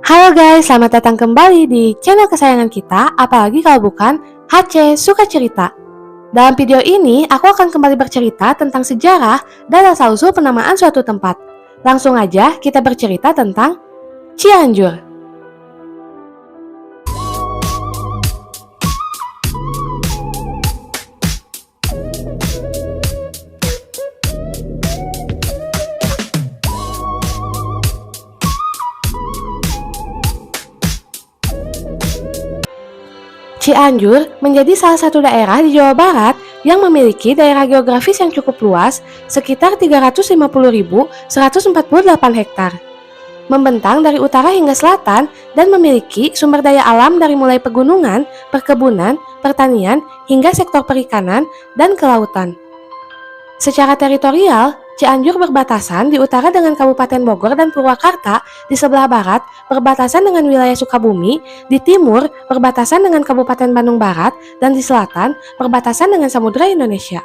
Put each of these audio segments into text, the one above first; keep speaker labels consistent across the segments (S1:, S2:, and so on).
S1: Halo guys, selamat datang kembali di channel kesayangan kita, apalagi kalau bukan HC Suka Cerita. Dalam video ini, aku akan kembali bercerita tentang sejarah dan asal-usul penamaan suatu tempat. Langsung aja kita bercerita tentang Cianjur. Cianjur menjadi salah satu daerah di Jawa Barat yang memiliki daerah geografis yang cukup luas, sekitar 350.148 hektar. Membentang dari utara hingga selatan dan memiliki sumber daya alam dari mulai pegunungan, perkebunan, pertanian, hingga sektor perikanan dan kelautan. Secara teritorial, Cianjur berbatasan di utara dengan Kabupaten Bogor dan Purwakarta, di sebelah barat berbatasan dengan wilayah Sukabumi, di timur berbatasan dengan Kabupaten Bandung Barat, dan di selatan berbatasan dengan Samudra Indonesia.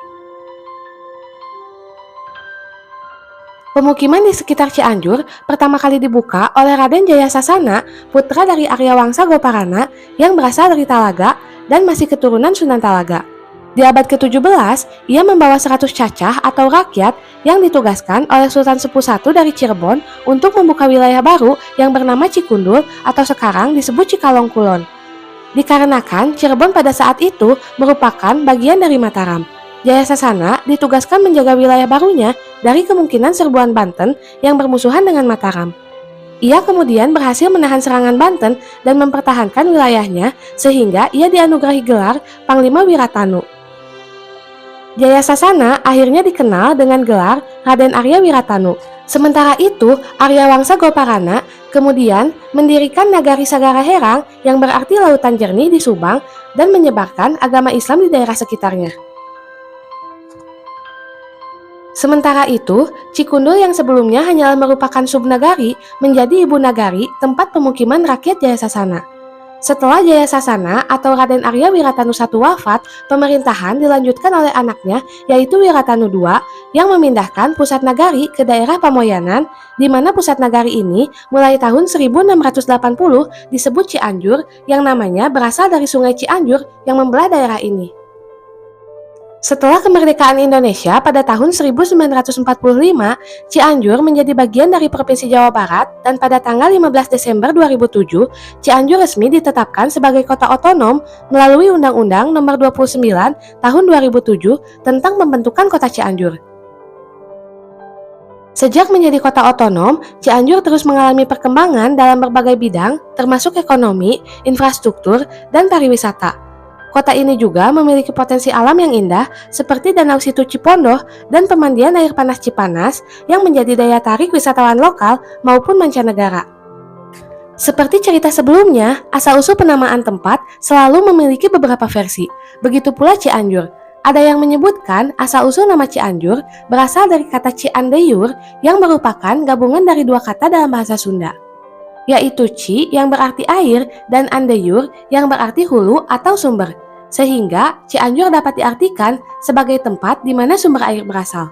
S1: Pemukiman di sekitar Cianjur pertama kali dibuka oleh Raden Jayasasana, putra dari Arya Wangsa Goparana yang berasal dari Talaga dan masih keturunan Sunan Talaga. Di abad ke-17, ia membawa 100 cacah atau rakyat yang ditugaskan oleh Sultan Sepuh I dari Cirebon untuk membuka wilayah baru yang bernama Cikundul atau sekarang disebut Cikalong Kulon. Dikarenakan Cirebon pada saat itu merupakan bagian dari Mataram, Jayasasana ditugaskan menjaga wilayah barunya dari kemungkinan serbuan Banten yang bermusuhan dengan Mataram. Ia kemudian berhasil menahan serangan Banten dan mempertahankan wilayahnya sehingga ia dianugerahi gelar Panglima Wiratanu. Jayasasana akhirnya dikenal dengan gelar Raden Arya Wiratanu. Sementara itu, Arya Wangsa Goparana kemudian mendirikan Nagari Sagara Herang yang berarti lautan jernih di Subang dan menyebarkan agama Islam di daerah sekitarnya. Sementara itu, Cikundul yang sebelumnya hanyalah merupakan subnagari menjadi ibu nagari tempat pemukiman rakyat Jayasasana. Setelah Jayasasana atau Raden Arya Wiratanu I wafat, pemerintahan dilanjutkan oleh anaknya yaitu Wiratanu II yang memindahkan pusat nagari ke daerah Pamoyanan, di mana pusat nagari ini mulai tahun 1680 disebut Cianjur yang namanya berasal dari sungai Cianjur yang membelah daerah ini. Setelah kemerdekaan Indonesia pada tahun 1945, Cianjur menjadi bagian dari Provinsi Jawa Barat dan pada tanggal 15 Desember 2007, Cianjur resmi ditetapkan sebagai kota otonom melalui Undang-Undang Nomor 29 Tahun 2007 tentang pembentukan Kota Cianjur. Sejak menjadi kota otonom, Cianjur terus mengalami perkembangan dalam berbagai bidang termasuk ekonomi, infrastruktur, dan pariwisata. Kota ini juga memiliki potensi alam yang indah seperti Danau Situ Cipondoh dan pemandian air panas Cipanas yang menjadi daya tarik wisatawan lokal maupun mancanegara. Seperti cerita sebelumnya, asal-usul penamaan tempat selalu memiliki beberapa versi. Begitu pula Cianjur. Ada yang menyebutkan asal-usul nama Cianjur berasal dari kata Ciandeyur yang merupakan gabungan dari dua kata dalam bahasa Sunda, yaitu Ci yang berarti air dan Andeyur yang berarti hulu atau sumber, sehingga Cianjur dapat diartikan sebagai tempat di mana sumber air berasal.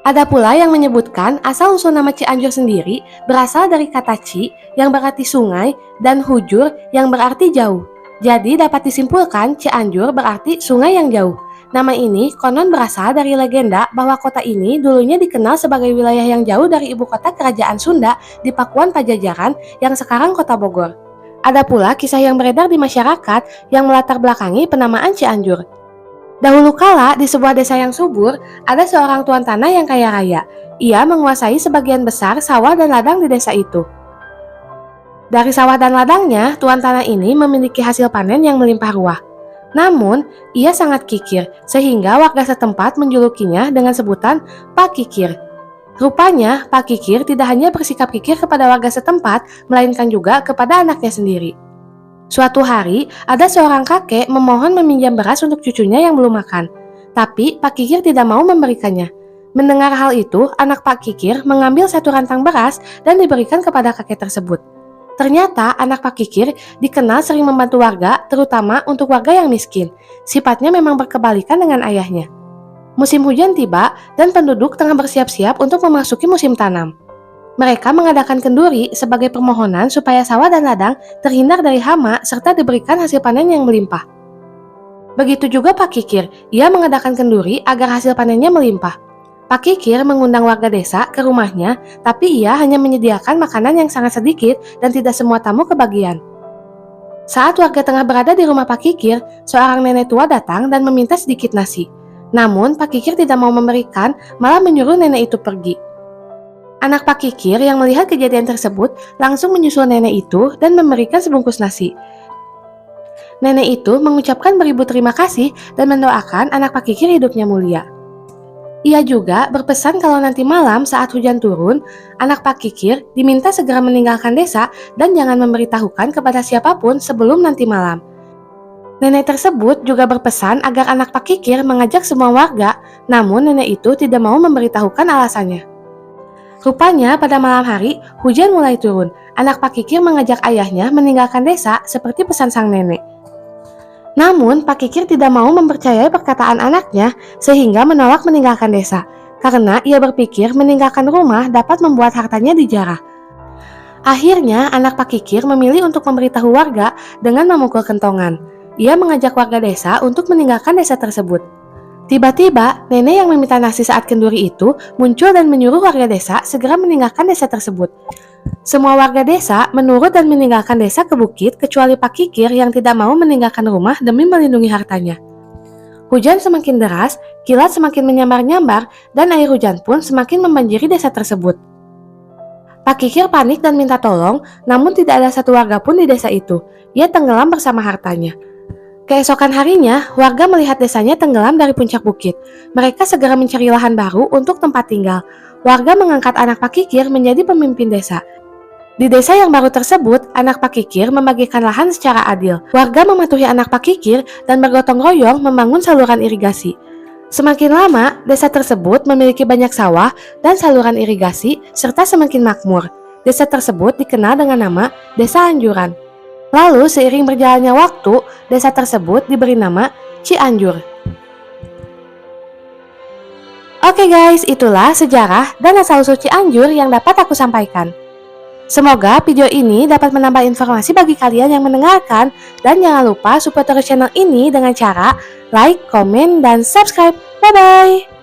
S1: Ada pula yang menyebutkan asal-usul nama Cianjur sendiri berasal dari kata Ci yang berarti sungai dan Hujur yang berarti jauh. Jadi dapat disimpulkan Cianjur berarti sungai yang jauh. Nama ini konon berasal dari legenda bahwa kota ini dulunya dikenal sebagai wilayah yang jauh dari ibu kota kerajaan Sunda di Pakuan Pajajaran yang sekarang kota Bogor. Ada pula kisah yang beredar di masyarakat yang melatar belakangi penamaan Cianjur. Dahulu kala di sebuah desa yang subur, ada seorang tuan tanah yang kaya raya. Ia menguasai sebagian besar sawah dan ladang di desa itu. Dari sawah dan ladangnya, tuan tanah ini memiliki hasil panen yang melimpah ruah. Namun, ia sangat kikir, sehingga warga setempat menjulukinya dengan sebutan Pak Kikir. Rupanya, Pak Kikir tidak hanya bersikap kikir kepada warga setempat, melainkan juga kepada anaknya sendiri. Suatu hari, ada seorang kakek memohon meminjam beras untuk cucunya yang belum makan. Tapi, Pak Kikir tidak mau memberikannya. Mendengar hal itu, anak Pak Kikir mengambil satu rantang beras dan diberikan kepada kakek tersebut. Ternyata anak Pak Kikir dikenal sering membantu warga, terutama untuk warga yang miskin. Sifatnya memang berkebalikan dengan ayahnya. Musim hujan tiba dan penduduk tengah bersiap-siap untuk memasuki musim tanam. Mereka mengadakan kenduri sebagai permohonan supaya sawah dan ladang terhindar dari hama serta diberikan hasil panen yang melimpah. Begitu juga Pak Kikir, ia mengadakan kenduri agar hasil panennya melimpah. Pak Kikir mengundang warga desa ke rumahnya, tapi ia hanya menyediakan makanan yang sangat sedikit dan tidak semua tamu kebagian. Saat warga tengah berada di rumah Pak Kikir, seorang nenek tua datang dan meminta sedikit nasi. Namun Pak Kikir tidak mau memberikan, malah menyuruh nenek itu pergi. Anak Pak Kikir yang melihat kejadian tersebut langsung menyusul nenek itu dan memberikan sebungkus nasi. Nenek itu mengucapkan beribu terima kasih dan mendoakan anak Pak Kikir hidupnya mulia. Ia juga berpesan kalau nanti malam saat hujan turun, anak Pak Kikir diminta segera meninggalkan desa dan jangan memberitahukan kepada siapapun sebelum nanti malam. Nenek tersebut juga berpesan agar anak Pak Kikir mengajak semua warga, namun nenek itu tidak mau memberitahukan alasannya. Rupanya pada malam hari, hujan mulai turun. Anak Pak Kikir mengajak ayahnya meninggalkan desa seperti pesan sang nenek. Namun, Pak Kikir tidak mau mempercayai perkataan anaknya sehingga menolak meninggalkan desa, karena ia berpikir meninggalkan rumah dapat membuat hartanya dijarah. Akhirnya, anak Pak Kikir memilih untuk memberitahu warga dengan memukul kentongan. Ia mengajak warga desa untuk meninggalkan desa tersebut. Tiba-tiba, nenek yang meminta nasi saat kenduri itu muncul dan menyuruh warga desa segera meninggalkan desa tersebut. Semua warga desa menurut dan meninggalkan desa ke bukit kecuali Pak Kikir yang tidak mau meninggalkan rumah demi melindungi hartanya. Hujan semakin deras, kilat semakin menyambar-nyambar, dan air hujan pun semakin membanjiri desa tersebut. Pak Kikir panik dan minta tolong, namun tidak ada satu warga pun di desa itu. Ia tenggelam bersama hartanya. Keesokan harinya, warga melihat desanya tenggelam dari puncak bukit. Mereka segera mencari lahan baru untuk tempat tinggal. Warga mengangkat anak Pak Kikir menjadi pemimpin desa. Di desa yang baru tersebut, anak Pak Kikir membagikan lahan secara adil. Warga mematuhi anak Pak Kikir dan bergotong royong membangun saluran irigasi. Semakin lama, desa tersebut memiliki banyak sawah dan saluran irigasi serta semakin makmur. Desa tersebut dikenal dengan nama Desa Anjuran. Lalu seiring berjalannya waktu, desa tersebut diberi nama Cianjur. Oke guys, itulah sejarah dan asal-usul Cianjur yang dapat aku sampaikan. Semoga video ini dapat menambah informasi bagi kalian yang mendengarkan, dan jangan lupa support terus channel ini dengan cara like, komen, dan subscribe. Bye-bye!